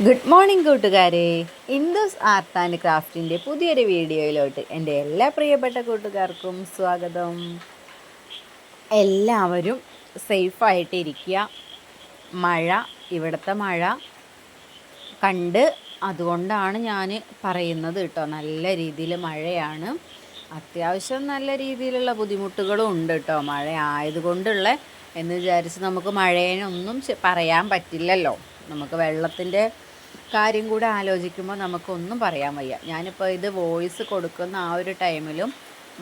Good morning കൂട്ടുകാരെ. Indoors art and ക്രാഫ്റ്റിൻ്റെ പുതിയൊരു വീഡിയോയിലോട്ട് എൻ്റെ എല്ലാ പ്രിയപ്പെട്ട കൂട്ടുകാർക്കും സ്വാഗതം. എല്ലാവരും സേഫായിട്ടിരിക്കുക. മഴ, ഇവിടുത്തെ മഴ കണ്ട് അതുകൊണ്ടാണ് ഞാൻ പറയുന്നത് കേട്ടോ. നല്ല രീതിയിൽ മഴയാണ്. അത്യാവശ്യം നല്ല രീതിയിലുള്ള ബുദ്ധിമുട്ടുകളും ഉണ്ട് കേട്ടോ. മഴ ആയതുകൊണ്ടുള്ള എന്ന് വിചാരിച്ച് നമുക്ക് മഴേനൊന്നും പറയാൻ പറ്റില്ലല്ലോ. നമുക്ക് വെള്ളത്തിൻ്റെ കാര്യം കൂടെ ആലോചിക്കുമ്പോൾ നമുക്കൊന്നും പറയാൻ വയ്യ. ഞാനിപ്പോൾ ഇത് വോയിസ് കൊടുക്കുന്ന ആ ഒരു ടൈമിലും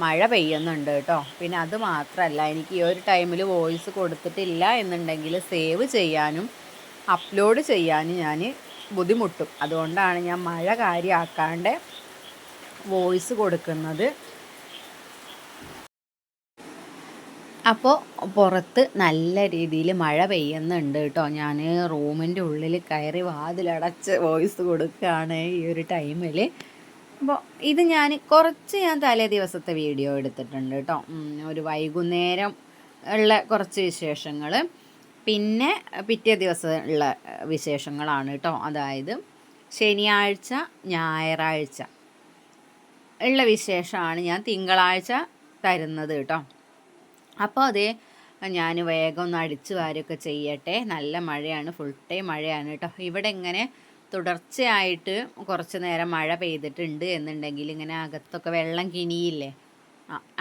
മഴ പെയ്യുന്നുണ്ട് കേട്ടോ. പിന്നെ അത് മാത്രമല്ല, എനിക്ക് ഈ ഒരു ടൈമിൽ വോയിസ് കൊടുത്തിട്ടില്ല എന്നുണ്ടെങ്കിൽ സേവ് ചെയ്യാനും അപ്ലോഡ് ചെയ്യാനും ഞാൻ ബുദ്ധിമുട്ടും. അതുകൊണ്ടാണ് ഞാൻ മഴ കാര്യമാക്കാണ്ട് വോയിസ് കൊടുക്കുന്നത്. അപ്പോൾ പുറത്ത് നല്ല രീതിയിൽ മഴ പെയ്യുന്നുണ്ട് കേട്ടോ. ഞാൻ റൂമിൻ്റെ ഉള്ളിൽ കയറി വാതിലടച്ച് വോയിസ് കൊടുക്കുകയാണ് ഈ ഒരു ടൈമിൽ. അപ്പോൾ ഇത് ഞാൻ തലേ ദിവസത്തെ വീഡിയോ എടുത്തിട്ടുണ്ട് കേട്ടോ. ഒരു വൈകുന്നേരം ഉള്ള കുറച്ച് വിശേഷങ്ങൾ, പിന്നെ പിറ്റേ ദിവസം ഉള്ള വിശേഷങ്ങളാണ് കേട്ടോ. അതായത് ശനിയാഴ്ച ഞായറാഴ്ച ഉള്ള വിശേഷമാണ് ഞാൻ തിങ്കളാഴ്ച തരുന്നത് കേട്ടോ. അപ്പോൾ അതേ ഞാൻ വേഗം ഒന്ന് അടിച്ചു വാരൊക്കെ ചെയ്യട്ടെ. നല്ല മഴയാണ്, ഫുൾ ടൈം മഴയാണ് കേട്ടോ. ഇവിടെ ഇങ്ങനെ തുടർച്ചയായിട്ട് കുറച്ച് നേരം മഴ പെയ്തിട്ടുണ്ട് എന്നുണ്ടെങ്കിൽ ഇങ്ങനെ അകത്തൊക്കെ വെള്ളം കിനിയില്ലേ,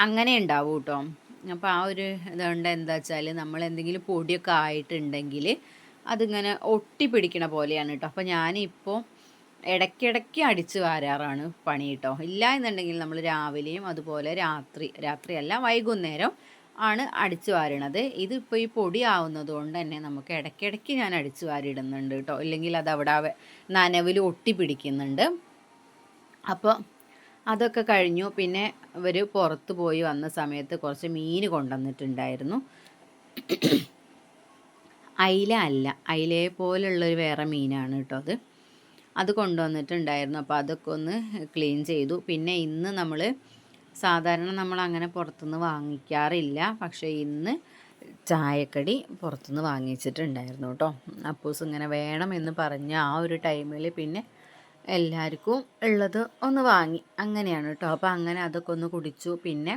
അങ്ങനെ ഉണ്ടാവും കേട്ടോ. അപ്പോൾ ആ ഒരു ഇതുകൊണ്ട് എന്താ വെച്ചാൽ നമ്മൾ എന്തെങ്കിലും പൊടിയൊക്കെ ആയിട്ടുണ്ടെങ്കിൽ അതിങ്ങനെ ഒട്ടിപ്പിടിക്കണ പോലെയാണ് കേട്ടോ. അപ്പോൾ ഞാനിപ്പോൾ ഇടയ്ക്കിടയ്ക്ക് അടിച്ച് വാരാറാണ് പണി കേട്ടോ. ഇല്ല എന്നുണ്ടെങ്കിൽ നമ്മൾ രാവിലെയും അതുപോലെ രാത്രിയല്ല വൈകുന്നേരം ആണ് അടിച്ചു വാരണത്. ഇതിപ്പോൾ ഈ പൊടി ആവുന്നത് കൊണ്ട് തന്നെ നമുക്ക് ഇടയ്ക്കിടയ്ക്ക് ഞാൻ അടിച്ചു വാരിടുന്നുണ്ട് കേട്ടോ. ഇല്ലെങ്കിൽ അത് അവിടെ നനവിൽ ഒട്ടിപ്പിടിക്കുന്നുണ്ട്. അപ്പോൾ അതൊക്കെ കഴിഞ്ഞു. പിന്നെ ഇവർ പുറത്ത് പോയി വന്ന സമയത്ത് കുറച്ച് മീൻ കൊണ്ടുവന്നിട്ടുണ്ടായിരുന്നു. അയിലയെ പോലുള്ളൊരു വേറെ മീനാണ് കേട്ടോ അത് കൊണ്ടുവന്നിട്ടുണ്ടായിരുന്നു. അപ്പോൾ അതൊക്കെ ഒന്ന് ക്ലീൻ ചെയ്തു. പിന്നെ ഇന്ന് സാധാരണ നമ്മൾ അങ്ങനെ പുറത്തുനിന്ന് വാങ്ങിക്കാറില്ല, പക്ഷേ ഇന്ന് ചായക്കടി പുറത്തുനിന്ന് വാങ്ങിച്ചിട്ടുണ്ടായിരുന്നു കേട്ടോ. അപ്പൂസ് ഇങ്ങനെ വേണമെന്ന് പറഞ്ഞ ആ ഒരു ടൈമിൽ പിന്നെ എല്ലാവർക്കും ഉള്ളത് ഒന്ന് വാങ്ങി, അങ്ങനെയാണ് കേട്ടോ. അപ്പോൾ അങ്ങനെ അതൊക്കെ ഒന്ന് കുടിച്ചു, പിന്നെ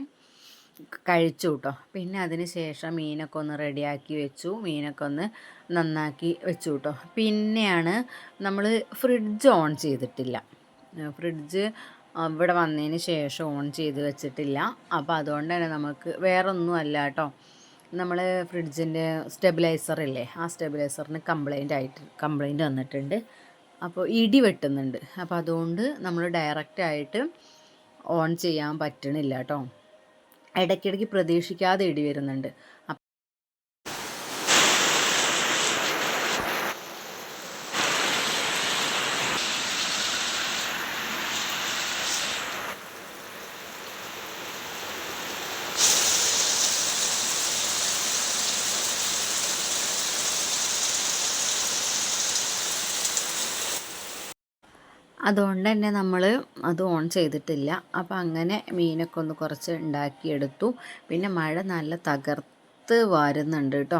കഴിച്ചു കേട്ടോ. പിന്നെ അതിന് ശേഷം മീനൊക്കെ ഒന്ന് റെഡിയാക്കി വെച്ചു, മീനൊക്കെ ഒന്ന് നന്നാക്കി വെച്ചു കേട്ടോ. പിന്നെയാണ് നമ്മൾ ഫ്രിഡ്ജ് ഓൺ ചെയ്തിട്ടില്ല. ഫ്രിഡ്ജ് ഇവിടെ വന്നതിന് ശേഷം ഓൺ ചെയ്ത് വെച്ചിട്ടില്ല. അപ്പോൾ അതുകൊണ്ട് തന്നെ നമുക്ക് വേറൊന്നും അല്ല കേട്ടോ. നമ്മൾ ഫ്രിഡ്ജിൻ്റെ സ്റ്റെബിലൈസറില്ലേ, ആ സ്റ്റെബിലൈസറിന് കംപ്ലൈൻറ്റ് വന്നിട്ടുണ്ട്. അപ്പോൾ ഇടി വെട്ടുന്നുണ്ട്. അപ്പോൾ അതുകൊണ്ട് നമ്മൾ ഡയറക്റ്റായിട്ട് ഓൺ ചെയ്യാൻ പറ്റണില്ല കേട്ടോ. ഇടയ്ക്കിടയ്ക്ക് പ്രതീക്ഷിക്കാതെ ഇടി വരുന്നുണ്ട്. അതുകൊണ്ട് തന്നെ നമ്മൾ അത് ഓൺ ചെയ്തിട്ടില്ല. അപ്പോൾ അങ്ങനെ മീനൊക്കെ ഒന്ന് കുറച്ച് ഉണ്ടാക്കിയെടുത്തു. പിന്നെ മഴ നല്ല തകർത്ത് വരുന്നുണ്ട് കേട്ടോ.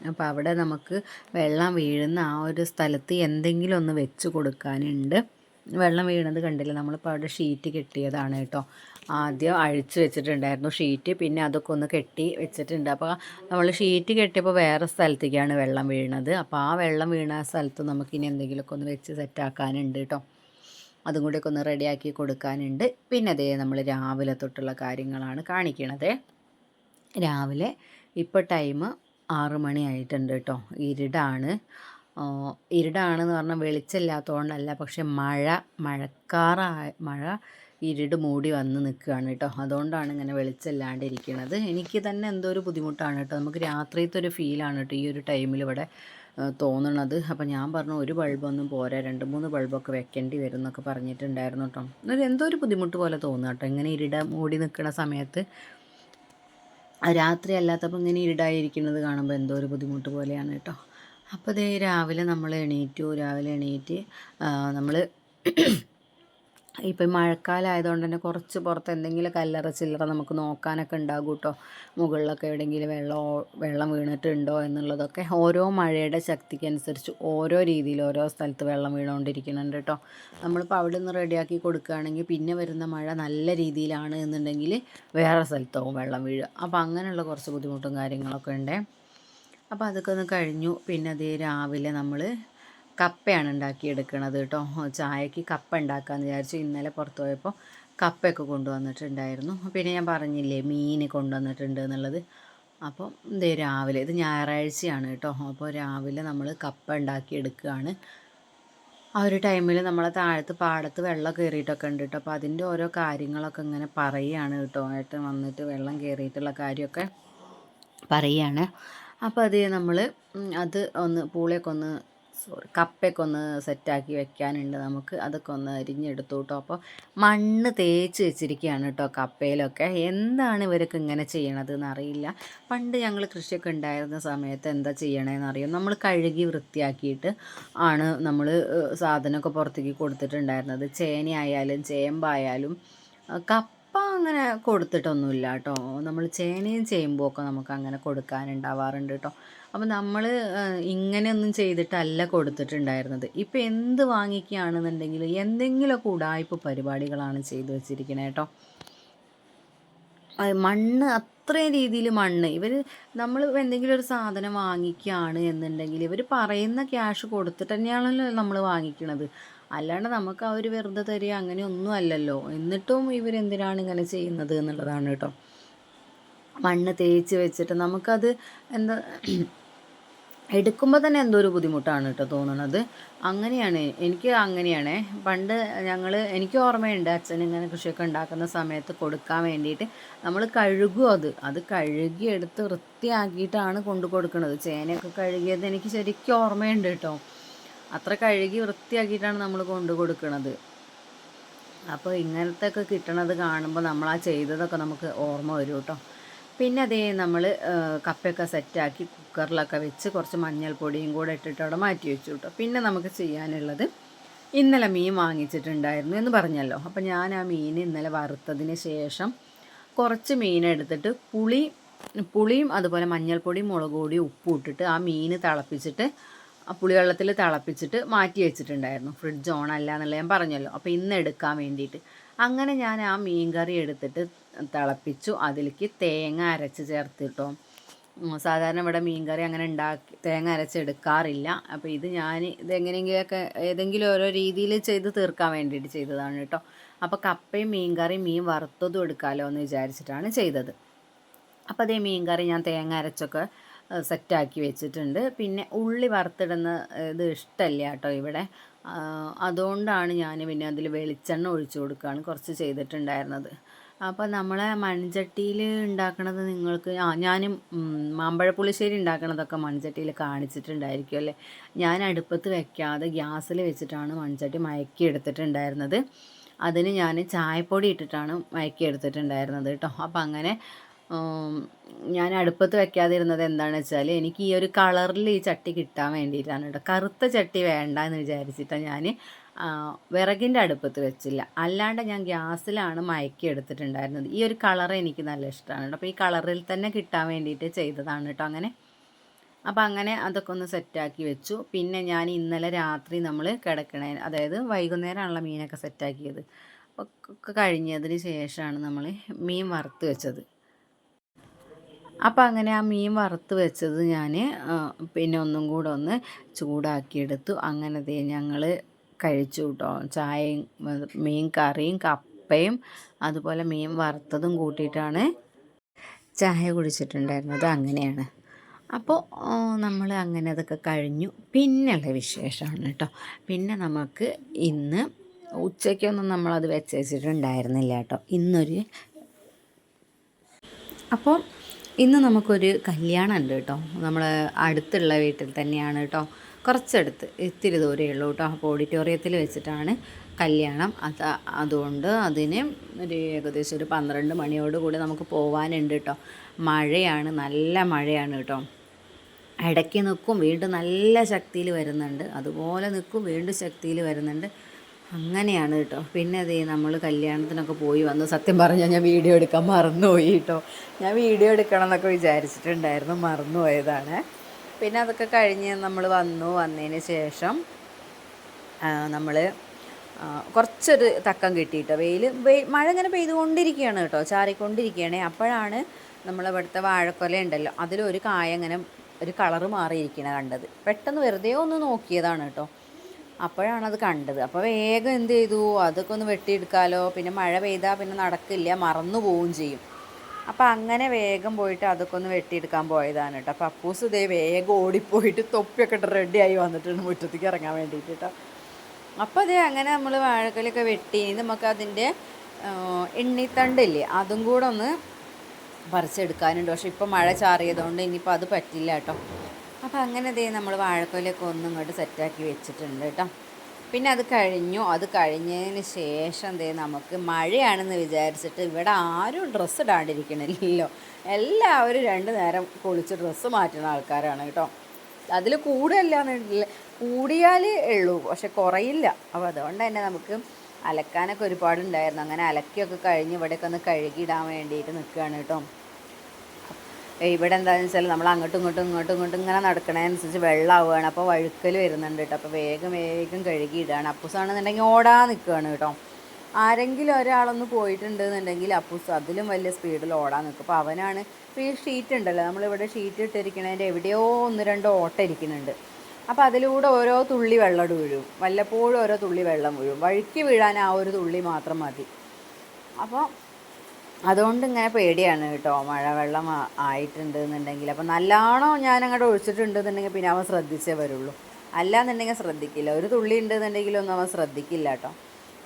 അപ്പോൾ അവിടെ നമുക്ക് വെള്ളം വീഴുന്ന ആ ഒരു സ്ഥലത്ത് എന്തെങ്കിലും ഒന്ന് വെച്ച് കൊടുക്കാനുണ്ട്. വെള്ളം വീണത് കണ്ടില്ല, നമ്മളിപ്പോൾ അവിടെ ഷീറ്റ് കെട്ടിയതാണ് കേട്ടോ. ആദ്യം അഴിച്ചു വെച്ചിട്ടുണ്ടായിരുന്നു ഷീറ്റ്, പിന്നെ അതൊക്കെ ഒന്ന് കെട്ടി വെച്ചിട്ടുണ്ട്. അപ്പോൾ നമ്മൾ ഷീറ്റ് കെട്ടിയപ്പോൾ വേറെ സ്ഥലത്തേക്കാണ് വെള്ളം വീണത്. അപ്പോൾ ആ വെള്ളം വീണ സ്ഥലത്ത് നമുക്കിനി എന്തെങ്കിലുമൊക്കെ ഒന്ന് വെച്ച് സെറ്റാക്കാനുണ്ട് കേട്ടോ. അതും കൂടെയൊക്കെ ഒന്ന് റെഡിയാക്കി കൊടുക്കാനുണ്ട്. പിന്നെ അതേ നമ്മൾ രാവിലെ തൊട്ടുള്ള കാര്യങ്ങളാണ് കാണിക്കണത്. രാവിലെ ഇപ്പോൾ ടൈം 6 മണി ആയിട്ടുണ്ട് കേട്ടോ. ഇരുടാണെന്ന് പറഞ്ഞാൽ വെളിച്ചമില്ലാത്തതുകൊണ്ടല്ല, പക്ഷെ മഴ ഇരുട് മൂടി വന്ന് നിൽക്കുകയാണ് കേട്ടോ. അതുകൊണ്ടാണ് ഇങ്ങനെ വെളിച്ചമില്ലാണ്ടിരിക്കുന്നത്. എനിക്ക് തന്നെ എന്തോ ഒരു ബുദ്ധിമുട്ടാണ് കേട്ടോ. നമുക്ക് രാത്രിയത്തെ ഒരു ഫീലാണ് കേട്ടോ ഈ ഒരു ടൈമിൽ ഇവിടെ തോന്നണത്. അപ്പോൾ ഞാൻ പറഞ്ഞു ഒരു ബൾബൊന്നും പോരാ, 2-3 ബൾബൊക്കെ വെക്കേണ്ടി വരും എന്നൊക്കെ പറഞ്ഞിട്ടുണ്ടായിരുന്നു കേട്ടോ. എന്തോ ഒരു ബുദ്ധിമുട്ട് പോലെ തോന്നുക കേട്ടോ ഇങ്ങനെ മൂടി നിൽക്കുന്ന സമയത്ത്. രാത്രി അല്ലാത്തപ്പോൾ ഇങ്ങനെ ഇരുടായിരിക്കുന്നത് കാണുമ്പോൾ എന്തോ ഒരു ബുദ്ധിമുട്ട് പോലെയാണ് കേട്ടോ. അപ്പോൾ രാവിലെ നമ്മൾ എണീറ്റ് നമ്മൾ ഇപ്പം മഴക്കാലം ആയതുകൊണ്ട് തന്നെ കുറച്ച് പുറത്ത് എന്തെങ്കിലും കല്ലറ ചില്ലറ നമുക്ക് നോക്കാനൊക്കെ ഉണ്ടാകും കേട്ടോ. മുകളിലൊക്കെ എവിടെയെങ്കിലും വെള്ളം വീണിട്ടുണ്ടോ എന്നുള്ളതൊക്കെ ഓരോ മഴയുടെ ശക്തിക്കനുസരിച്ച് ഓരോ രീതിയിൽ ഓരോ സ്ഥലത്ത് വെള്ളം വീണുകൊണ്ടിരിക്കുന്നുണ്ട് കേട്ടോ. നമ്മളിപ്പോൾ അവിടെ നിന്ന് റെഡിയാക്കി കൊടുക്കുകയാണെങ്കിൽ പിന്നെ വരുന്ന മഴ നല്ല രീതിയിലാണ് എന്നുണ്ടെങ്കിൽ വേറെ സ്ഥലത്താവും വെള്ളം വീഴുക. അപ്പോൾ അങ്ങനെയുള്ള കുറച്ച് ബുദ്ധിമുട്ടും കാര്യങ്ങളൊക്കെ ഉണ്ട്. അപ്പോൾ അതൊക്കെ ഒന്ന് കഴിഞ്ഞു. പിന്നെ അതേ രാവിലെ നമ്മൾ കപ്പയാണ് ഉണ്ടാക്കിയെടുക്കണത് കേട്ടോ. ചായക്ക് കപ്പ ഉണ്ടാക്കാമെന്ന് വിചാരിച്ചു. ഇന്നലെ പുറത്ത് പോയപ്പോൾ കപ്പയൊക്കെ കൊണ്ടുവന്നിട്ടുണ്ടായിരുന്നു. പിന്നെ ഞാൻ പറഞ്ഞില്ലേ മീൻ കൊണ്ടുവന്നിട്ടുണ്ട് എന്നുള്ളത്. അപ്പോൾ ഇതേ രാവിലെ, ഇത് ഞായറാഴ്ചയാണ് കേട്ടോ. അപ്പോൾ രാവിലെ നമ്മൾ കപ്പ ഉണ്ടാക്കിയെടുക്കുകയാണ്. ആ ഒരു ടൈമിൽ നമ്മളെ താഴത്ത് പാടത്ത് വെള്ളം കയറിയിട്ടൊക്കെ ഉണ്ട് കേട്ടോ. അപ്പോൾ അതിൻ്റെ ഓരോ കാര്യങ്ങളൊക്കെ ഇങ്ങനെ പറയുകയാണ് കേട്ടോ. ഏട്ടൻ വന്നിട്ട് വെള്ളം കയറിയിട്ടുള്ള കാര്യമൊക്കെ പറയുകയാണ്. അപ്പോൾ അത് നമ്മൾ അത് ഒന്ന് പൂളയൊക്കെ ഒന്ന് കപ്പയൊക്കെ ഒന്ന് സെറ്റാക്കി വെക്കാനുണ്ട് നമുക്ക്. അതൊക്കെ ഒന്ന് അരിഞ്ഞെടുത്തു കേട്ടോ. അപ്പോൾ മണ്ണ് തേച്ച് വെച്ചിരിക്കുകയാണ് കേട്ടോ കപ്പയിലൊക്കെ. എന്താണ് ഇവരൊക്കെ ഇങ്ങനെ ചെയ്യണത് എന്നറിയില്ല. പണ്ട് ഞങ്ങൾ കൃഷിയൊക്കെ ഉണ്ടായിരുന്ന സമയത്ത് എന്താ ചെയ്യണതെന്ന് അറിയാം. നമ്മൾ കഴുകി വൃത്തിയാക്കിയിട്ട് ആണ് നമ്മൾ സാധനമൊക്കെ പുറത്തേക്ക് കൊടുത്തിട്ടുണ്ടായിരുന്നത്. ചേനയായാലും ചേമ്പായാലും കപ്പ അങ്ങനെ കൊടുത്തിട്ടൊന്നുമില്ല കേട്ടോ. നമ്മൾ ചേനയും ചേമ്പും ഒക്കെ നമുക്ക് അങ്ങനെ കൊടുക്കാനുണ്ടാവാറുണ്ട് കേട്ടോ. അപ്പോൾ നമ്മൾ ഇങ്ങനെയൊന്നും ചെയ്തിട്ടല്ല കൊടുത്തിട്ടുണ്ടായിരുന്നത്. ഇപ്പോൾ എന്ത് വാങ്ങിക്കുകയാണെന്നുണ്ടെങ്കിൽ എന്തെങ്കിലുമൊക്കെ ഉടായ്പ പരിപാടികളാണ് ചെയ്തു വെച്ചിരിക്കുന്നത് കേട്ടോ. മണ്ണ് അത്രയും രീതിയിൽ മണ്ണ് നമ്മൾ എന്തെങ്കിലും ഒരു സാധനം വാങ്ങിക്കുകയാണ് എന്നുണ്ടെങ്കിൽ ഇവർ പറയുന്ന ക്യാഷ് കൊടുത്തിട്ട് തന്നെയാണല്ലോ നമ്മൾ വാങ്ങിക്കണത്. അല്ലാണ്ട് നമുക്ക് അവർ വെറുതെ തരിക അങ്ങനെയൊന്നും അല്ലല്ലോ. എന്നിട്ടും ഇവരെന്തിനാണ് ഇങ്ങനെ ചെയ്യുന്നത് എന്നുള്ളതാണ് കേട്ടോ. മണ്ണ് തേച്ച് വെച്ചിട്ട് നമുക്കത് എന്താ എടുക്കുമ്പോൾ തന്നെ എന്തോ ഒരു ബുദ്ധിമുട്ടാണ് കേട്ടോ തോന്നുന്നത്. അങ്ങനെയാണ്, എനിക്ക് അങ്ങനെയാണ്. പണ്ട് എനിക്ക് ഓർമ്മയുണ്ട് അച്ഛൻ ഇങ്ങനെ കൃഷിയൊക്കെ ഉണ്ടാക്കുന്ന സമയത്ത് കൊടുക്കാൻ വേണ്ടിയിട്ട് നമ്മൾ കഴുകും. അത് കഴുകി എടുത്ത് വൃത്തിയാക്കിയിട്ടാണ് കൊണ്ടു കൊടുക്കുന്നത്. ചേനയൊക്കെ കഴുകിയത് എനിക്ക് ശരിക്കും ഓർമ്മയുണ്ട് കേട്ടോ. അത്ര കഴുകി വൃത്തിയാക്കിയിട്ടാണ് നമ്മൾ കൊണ്ടു കൊടുക്കുന്നത്. അപ്പോൾ ഇങ്ങനത്തെ ഒക്കെ കിട്ടണത് കാണുമ്പോൾ നമ്മൾ ആ ചെയ്തതൊക്കെ നമുക്ക് ഓർമ്മ വരും കേട്ടോ. പിന്നെ അതേ നമ്മൾ കപ്പയൊക്കെ സെറ്റാക്കി കുക്കറിലൊക്കെ വെച്ച് കുറച്ച് മഞ്ഞൾപ്പൊടിയും കൂടെ ഇട്ടിട്ട് അവിടെ മാറ്റി വെച്ചു കേട്ടോ. പിന്നെ നമുക്ക് ചെയ്യാനുള്ളത്, ഇന്നലെ മീൻ വാങ്ങിച്ചിട്ടുണ്ടായിരുന്നു എന്ന് പറഞ്ഞല്ലോ. അപ്പോൾ ഞാൻ ആ മീൻ ഇന്നലെ വറുത്തതിന് ശേഷം കുറച്ച് മീൻ എടുത്തിട്ട് പുളിയും അതുപോലെ മഞ്ഞൾപ്പൊടിയും മുളക് പൊടിയും ഉപ്പും ഇട്ടിട്ട് ആ മീൻ തിളപ്പിച്ചിട്ട് പുളിവെള്ളത്തിൽ തിളപ്പിച്ചിട്ട് മാറ്റി വെച്ചിട്ടുണ്ടായിരുന്നു. ഫ്രിഡ്ജ് ഓൺ അല്ല എന്നുള്ളത് ഞാൻ പറഞ്ഞല്ലോ. അപ്പോൾ ഇന്ന് എടുക്കാൻ വേണ്ടിയിട്ട് അങ്ങനെ ഞാൻ ആ മീൻ കറി എടുത്തിട്ട് തിളപ്പിച്ചു. അതിലേക്ക് തേങ്ങ അരച്ച് ചേർത്തിട്ടോ. സാധാരണ ഇവിടെ മീൻ കറി അങ്ങനെ തേങ്ങ അരച്ചെടുക്കാറില്ല. അപ്പോൾ ഇതെങ്ങനെയെങ്കിലുമൊക്കെ ഏതെങ്കിലും ഓരോ രീതിയിൽ ചെയ്ത് തീർക്കാൻ വേണ്ടിയിട്ട് ചെയ്തതാണ് കേട്ടോ. അപ്പോൾ കപ്പയും മീൻ കറിയും മീൻ വറുത്തതും എടുക്കാമല്ലോ എന്ന് വിചാരിച്ചിട്ടാണ് ചെയ്തത്. അപ്പോൾ അതേ മീൻ കറി ഞാൻ തേങ്ങ അരച്ചൊക്കെ സെറ്റാക്കി വെച്ചിട്ടുണ്ട്. പിന്നെ ഉള്ളി വറുത്തിടുന്ന ഇത് ഇഷ്ടമല്ല കേട്ടോ ഇവിടെ. അതുകൊണ്ടാണ് ഞാൻ പിന്നെ അതിൽ വെളിച്ചെണ്ണ ഒഴിച്ചു കൊടുക്കുകയാണ് കുറച്ച് ചെയ്തിട്ടുണ്ടായിരുന്നത്. അപ്പോൾ നമ്മളെ മൺചട്ടിയിൽ ഉണ്ടാക്കണത് നിങ്ങൾക്ക് ഞാനും മാമ്പഴ പുളിശ്ശേരി ഉണ്ടാക്കണതൊക്കെ മൺചട്ടിയിൽ കാണിച്ചിട്ടുണ്ടായിരിക്കും അല്ലേ. ഞാൻ അടുപ്പത്ത് വെക്കാതെ ഗ്യാസിൽ വെച്ചിട്ടാണ് മൺചട്ടി മയക്കി എടുത്തിട്ടുണ്ടായിരുന്നത്. അതിന് ഞാൻ ചായപ്പൊടി ഇട്ടിട്ടാണ് മയക്കി എടുത്തിട്ടുണ്ടായിരുന്നത് കേട്ടോ. അപ്പം അങ്ങനെ ഞാൻ അടുപ്പത്ത് വെക്കാതിരുന്നത് എന്താണെന്ന് വെച്ചാൽ എനിക്ക് ഈ ഒരു കളറിൽ ഈ ചട്ടി കിട്ടാൻ വേണ്ടിയിട്ടാണ് കേട്ടോ. കറുത്ത ചട്ടി വേണ്ട എന്ന് വിചാരിച്ചിട്ടാണ് ഞാൻ വിറകിൻ്റെ അടുപ്പത്ത് വെച്ചില്ല. അല്ലാണ്ട് ഞാൻ ഗ്യാസിലാണ് മയക്കി എടുത്തിട്ടുണ്ടായിരുന്നത്. ഈ ഒരു കളർ എനിക്ക് നല്ല ഇഷ്ടമാണ് കേട്ടോ. അപ്പോൾ ഈ കളറിൽ തന്നെ കിട്ടാൻ വേണ്ടിയിട്ട് ചെയ്തതാണ് കേട്ടോ അങ്ങനെ. അപ്പോൾ അങ്ങനെ അതൊക്കെ ഒന്ന് സെറ്റാക്കി വെച്ചു. പിന്നെ ഞാൻ ഇന്നലെ രാത്രി നമ്മൾ അതായത് വൈകുന്നേരമാണല്ലോ മീനൊക്കെ സെറ്റാക്കിയത്. ഒക്കെ കഴിഞ്ഞതിന് ശേഷമാണ് നമ്മൾ മീൻ വറുത്ത് വെച്ചത്. അപ്പോൾ അങ്ങനെ ആ മീൻ വറുത്ത് വെച്ചത് ഞാൻ പിന്നെ ഒന്നും കൂടെ ഒന്ന് ചൂടാക്കിയെടുത്തു. അങ്ങനെ ഞങ്ങൾ കഴിച്ചു കേട്ടോ. ചായയും മീൻ കറിയും കപ്പയും അതുപോലെ മീൻ വറുത്തതും കൂട്ടിയിട്ടാണ് ചായ കുടിച്ചിട്ടുണ്ടായിരുന്നത്. അങ്ങനെയാണ്. അപ്പോൾ നമ്മൾ അങ്ങനെ അതൊക്കെ കഴിഞ്ഞു. പിന്നെയുള്ള വിശേഷമാണ് കേട്ടോ. പിന്നെ നമുക്ക് ഇന്ന് ഉച്ചയ്ക്കൊന്നും നമ്മളത് വെച്ചിട്ടുണ്ടായിരുന്നില്ല കേട്ടോ. അപ്പോൾ ഇന്ന് നമുക്കൊരു കല്യാണം ഉണ്ട് കേട്ടോ. നമ്മൾ അടുത്തുള്ള വീട്ടിൽ തന്നെയാണ് കേട്ടോ. കുറച്ചടുത്ത് ഇത്തിരി ദൂരമേ ഉള്ളൂ കേട്ടോ. അപ്പോൾ ഓഡിറ്റോറിയത്തിൽ വെച്ചിട്ടാണ് കല്യാണം. അതുകൊണ്ട് അതിന് ഏകദേശം ഒരു 12 മണിയോടുകൂടി നമുക്ക് പോകാനുണ്ട് കേട്ടോ. മഴയാണ്, നല്ല മഴയാണ് കേട്ടോ. ഇടയ്ക്ക് നിൽക്കും, വീണ്ടും നല്ല ശക്തിയിൽ വരുന്നുണ്ട്. അതുപോലെ നിൽക്കും, വീണ്ടും ശക്തിയിൽ വരുന്നുണ്ട്. അങ്ങനെയാണ് കേട്ടോ. പിന്നെ അതേ നമ്മൾ കല്യാണത്തിനൊക്കെ പോയി വന്ന്, സത്യം പറഞ്ഞാൽ ഞാൻ വീഡിയോ എടുക്കാൻ മറന്നുപോയി കേട്ടോ. ഞാൻ വീഡിയോ എടുക്കണം എന്നൊക്കെ വിചാരിച്ചിട്ടുണ്ടായിരുന്നു, മറന്നുപോയതാണ്. പിന്നെ അതൊക്കെ കഴിഞ്ഞ് നമ്മൾ വന്നതിന് ശേഷം നമ്മൾ കുറച്ചൊരു തക്കം കിട്ടിയിട്ടോ. മഴ ഇങ്ങനെ പെയ്തുകൊണ്ടിരിക്കുകയാണ് കേട്ടോ, ചാറിക്കൊണ്ടിരിക്കുകയാണ്. അപ്പോഴാണ് നമ്മളിവിടുത്തെ വാഴക്കൊല ഉണ്ടല്ലോ, അതിലൊരു കായ ഇങ്ങനെ ഒരു കളറ് മാറിയിരിക്കണ കണ്ടത്. പെട്ടെന്ന് വെറുതെ ഒന്ന് നോക്കിയതാണ് കേട്ടോ. അപ്പോഴാണ് അത് കണ്ടത്. അപ്പോൾ വേഗം എന്ത് ചെയ്തു, അതൊക്കെ ഒന്ന് വെട്ടിയെടുക്കാമല്ലോ. പിന്നെ മഴ പെയ്താൽ പിന്നെ നടക്കില്ല, മറന്നു പോവുകയും ചെയ്യും. അപ്പോൾ അങ്ങനെ വേഗം പോയിട്ട് അതൊക്കെ ഒന്ന് വെട്ടിയെടുക്കാൻ പോയതാണ് കേട്ടോ. അപ്പോൾ അപ്പൂസ് ഇതേ വേഗം ഓടിപ്പോയിട്ട് തൊപ്പിയൊക്കെ ഇട്ട് റെഡിയായി വന്നിട്ടുണ്ട് മുറ്റത്തേക്ക് ഇറങ്ങാൻ വേണ്ടിയിട്ട് കേട്ടോ. അപ്പോൾ അതേ അങ്ങനെ നമ്മൾ വാഴക്കൊലയൊക്കെ വെട്ടി, നമുക്ക് അതിൻ്റെ എണ്ണിത്തണ്ടില്ലേ അതും കൂടെ ഒന്ന് പറിച്ചെടുക്കാനുണ്ട്. പക്ഷേ ഇപ്പോൾ മഴ ചാറിയതുകൊണ്ട് ഇനിയിപ്പോൾ അത് പറ്റില്ല കേട്ടോ. അപ്പോൾ അങ്ങനെ ദേ നമ്മൾ വാഴക്കൊലയൊക്കെ ഒന്നും ഇങ്ങോട്ട് സെറ്റാക്കി വെച്ചിട്ടുണ്ട് കേട്ടോ. പിന്നെ അത് കഴിഞ്ഞതിന് ശേഷം ദേ നമുക്ക് മഴയാണെന്ന് വിചാരിച്ചിട്ട് ഇവിടെ ആരും ഡ്രസ്സ് ഇടാണ്ടിരിക്കണില്ലല്ലോ. എല്ലാവരും 2 നേരം കുളിച്ച് ഡ്രസ്സ് മാറ്റുന്ന ആൾക്കാരാണ് കേട്ടോ. അതിൽ കൂടിയാൽ ഉള്ളൂ, പക്ഷെ കുറയില്ല. അപ്പോൾ അതുകൊണ്ട് തന്നെ നമുക്ക് അലക്കാനൊക്കെ ഒരുപാടുണ്ടായിരുന്നു. അങ്ങനെ അലക്കിയൊക്കെ കഴിഞ്ഞ് ഇവിടെയൊക്കെ ഒന്ന് കഴുകിയിടാൻ വേണ്ടിയിട്ട് നിൽക്കുകയാണ് കേട്ടോ. ഇവിടെ എന്താണെന്ന് വെച്ചാൽ നമ്മൾ അങ്ങോട്ടും ഇങ്ങോട്ടും ഇങ്ങനെ നടക്കണതനുസരിച്ച് വെള്ളമാവുകയാണ്. അപ്പോൾ വഴുക്കൽ വരുന്നുണ്ട് കേട്ടോ. അപ്പോൾ വേഗം കഴുകിയിടുകയാണ്. അപ്പൂസാണെന്നുണ്ടെങ്കിൽ ഓടാൻ നിൽക്കുകയാണ് കേട്ടോ. ആരെങ്കിലും ഒരാളൊന്ന് പോയിട്ടുണ്ടെന്നുണ്ടെങ്കിൽ അപ്പൂസ് അതിലും വലിയ സ്പീഡിൽ ഓടാൻ നിൽക്കും. അപ്പോൾ അവനാണ് ഇപ്പോൾ ഈ ഷീറ്റ് ഉണ്ടല്ലോ, നമ്മളിവിടെ ഷീറ്റ് ഇട്ടിരിക്കണതിൻ്റെ എവിടെയോ 1-2 ഓട്ട ഇരിക്കുന്നുണ്ട്. അപ്പോൾ അതിലൂടെ ഓരോ തുള്ളി വെള്ളം വീഴും, വല്ലപ്പോഴും ഓരോ തുള്ളി വെള്ളം വീഴും. വഴുക്കി വീഴാൻ ആ ഒരു തുള്ളി മാത്രം മതി. അപ്പോൾ അതുകൊണ്ട് ഇങ്ങനെ പേടിയാണ് കേട്ടോ, മഴവെള്ളം ആയിട്ടുണ്ട് എന്നുണ്ടെങ്കിൽ. അപ്പോൾ നല്ലോണം ഞാൻ അങ്ങോട്ട് ഒഴിച്ചിട്ടുണ്ടെന്നുണ്ടെങ്കിൽ പിന്നെ അവൻ ശ്രദ്ധിച്ചേ വരുള്ളൂ, അല്ലാന്നുണ്ടെങ്കിൽ ശ്രദ്ധിക്കില്ല. ഒരു തുള്ളി ഉണ്ടെന്നുണ്ടെങ്കിലൊന്നും അവൻ ശ്രദ്ധിക്കില്ല കേട്ടോ.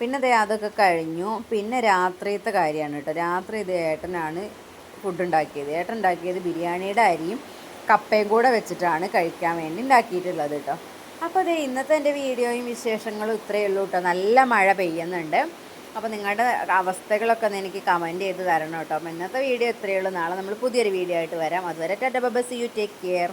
പിന്നെ അതൊക്കെ കഴിഞ്ഞു. പിന്നെ രാത്രിയത്തെ കാര്യമാണ് കേട്ടോ. രാത്രി ഇത് ഏട്ടനാണ് ഫുഡ് ഉണ്ടാക്കിയത്. ഏട്ടൻ ഉണ്ടാക്കിയത് ബിരിയാണിയുടെ അരിയും കപ്പയും കൂടെ വെച്ചിട്ടാണ് കഴിക്കാൻ വേണ്ടി ഉണ്ടാക്കിയിട്ടുള്ളത് കേട്ടോ. അപ്പോൾ ഇന്നത്തെ എൻ്റെ വീഡിയോയും വിശേഷങ്ങളും ഇത്രയേ ഉള്ളൂ കേട്ടോ. നല്ല മഴ പെയ്യുന്നുണ്ട്. അപ്പോൾ നിങ്ങളുടെ അവസ്ഥകളൊക്കെ ഒന്ന് എനിക്ക് കമൻറ്റ് ചെയ്ത് തരണം കേട്ടോ. അപ്പോൾ ഇന്നത്തെ വീഡിയോ ഇത്രയേ ഉള്ളൂ. നാളെ നമ്മൾ പുതിയൊരു വീഡിയോ ആയിട്ട് വരാം. അതുവരെ tata bye bye, see you, take care.